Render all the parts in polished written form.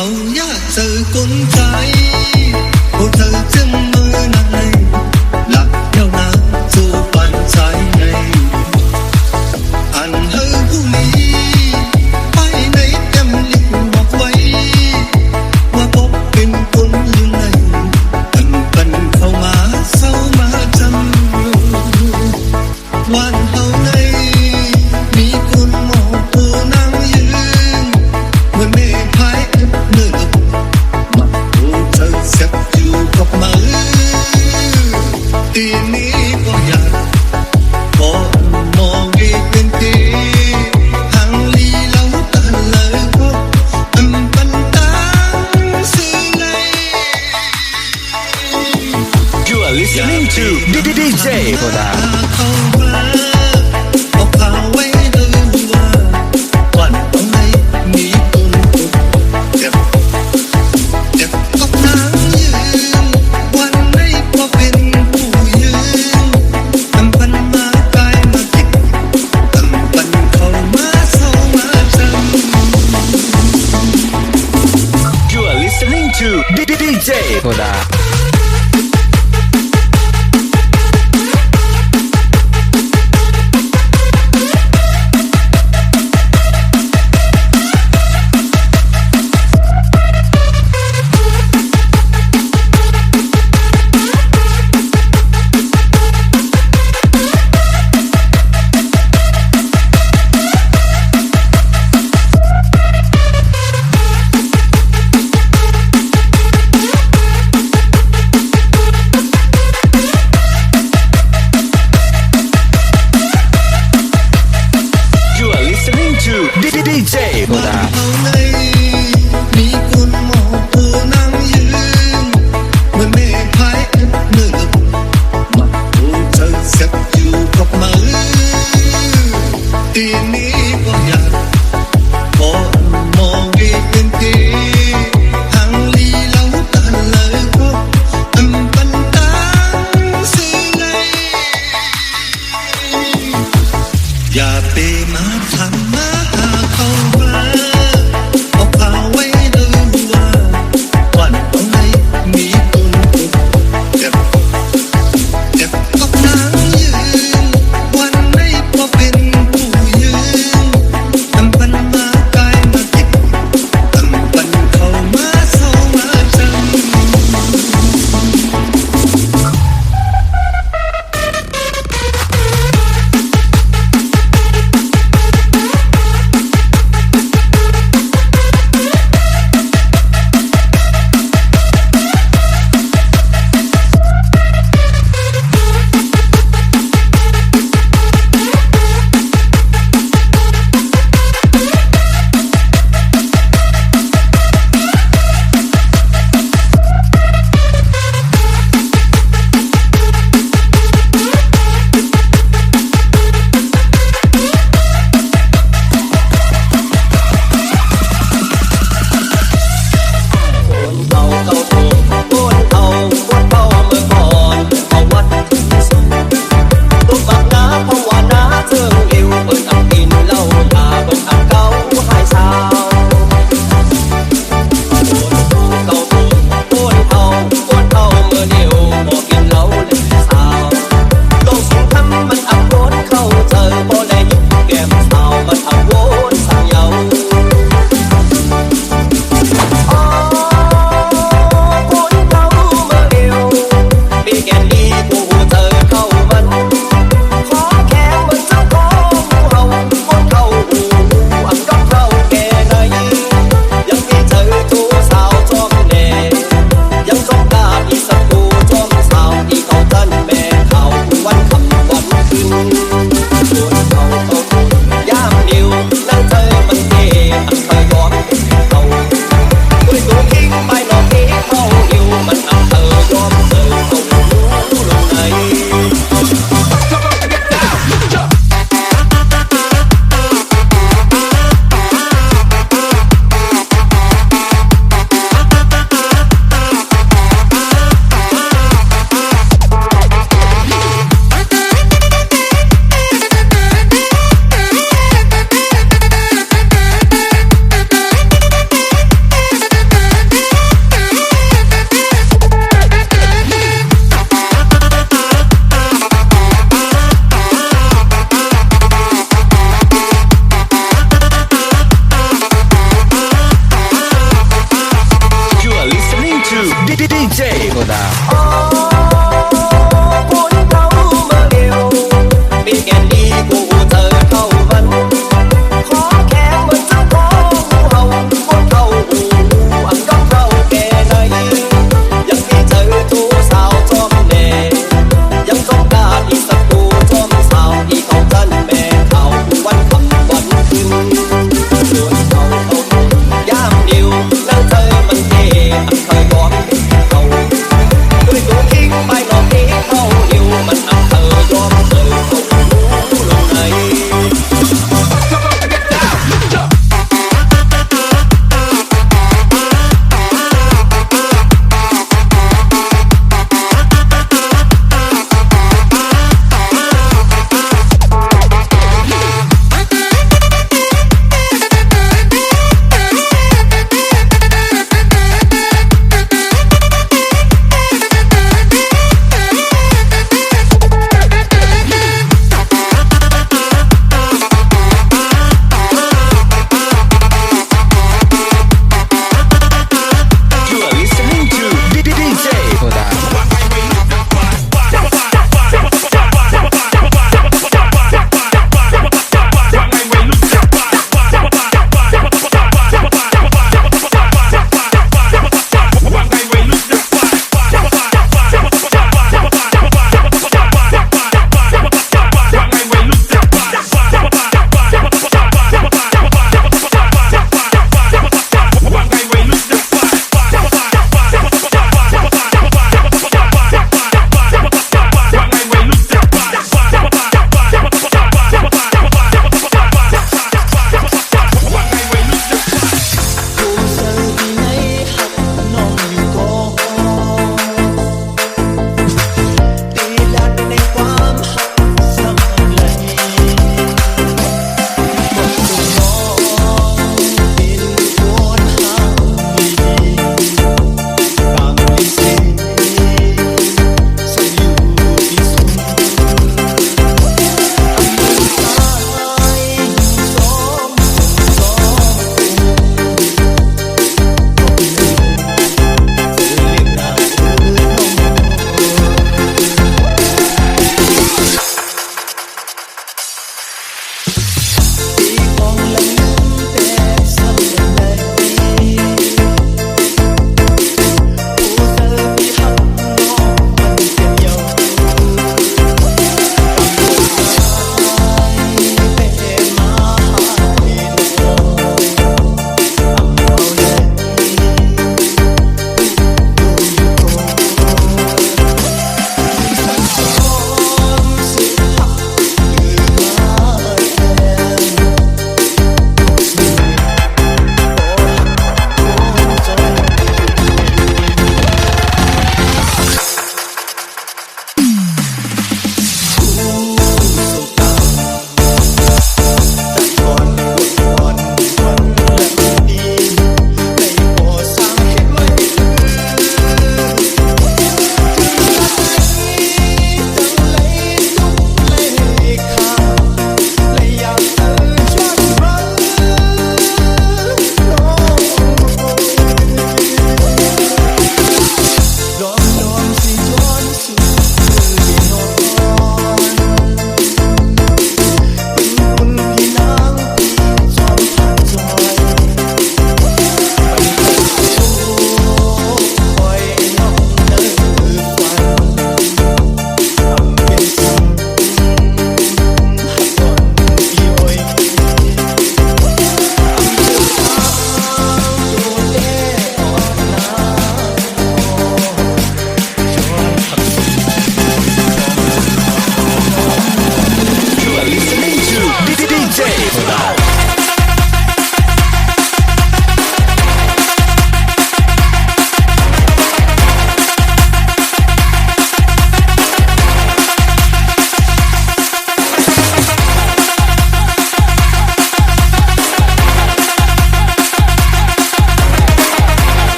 เขาอยากเจอคนใจโอ้เธอจะมือไหนหลักเดียวนะสู่ปันใจในอันเธอผู้นี้ไปไหนเต็มลิ้นบอกไว้ว่าพบเป็นคนอยู่ไหนเป็นเข้ามาเศร้ามาจำวันเท่าไหนมีคนมองผู้นั่งยืนเมื่อเมฆพายเมื่อลมมาโอ้เธอเสียบอยู่กับมือทีนี้ก็อยากบอกมองอีกเป็นทีทางลีเล่าตันเลยพบอันปันตาสื่อใน You are listening to DJ Koda. เข้ามาบอกข่าวไว้เลยว่าวันตรงไหนมีคนเจ็บกับนางยืนวันไหนก็เป็นผู้ยืนตำปันมากายมาติดตำปันเข้ามาเศร้ามาจำ You are listening to DJ Koda. You are listening to DJ วัน Koda. เท่าไหนมีคนมองผู้นั่งยืนเมื่อเมฆพายเมื่อลมมาโอ้เธอเสียบอยู่กับมือทีนี้ก็อยากบอกมองอีกเป็นทีทางลีเล่าตันเลยพบอันปันตาสื่อในอย่าไปมาทำมาหาเขามาบอกข่าวไว้เลยว่าวันตรงไหนมีคนเจ็บกับนางยืนวันไหนก็เป็นผู้ยืนตำปันมากายมาติดตำปันเข้ามาเศร้ามาจำ You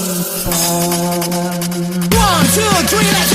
ำทาง 1, 2, 3, let's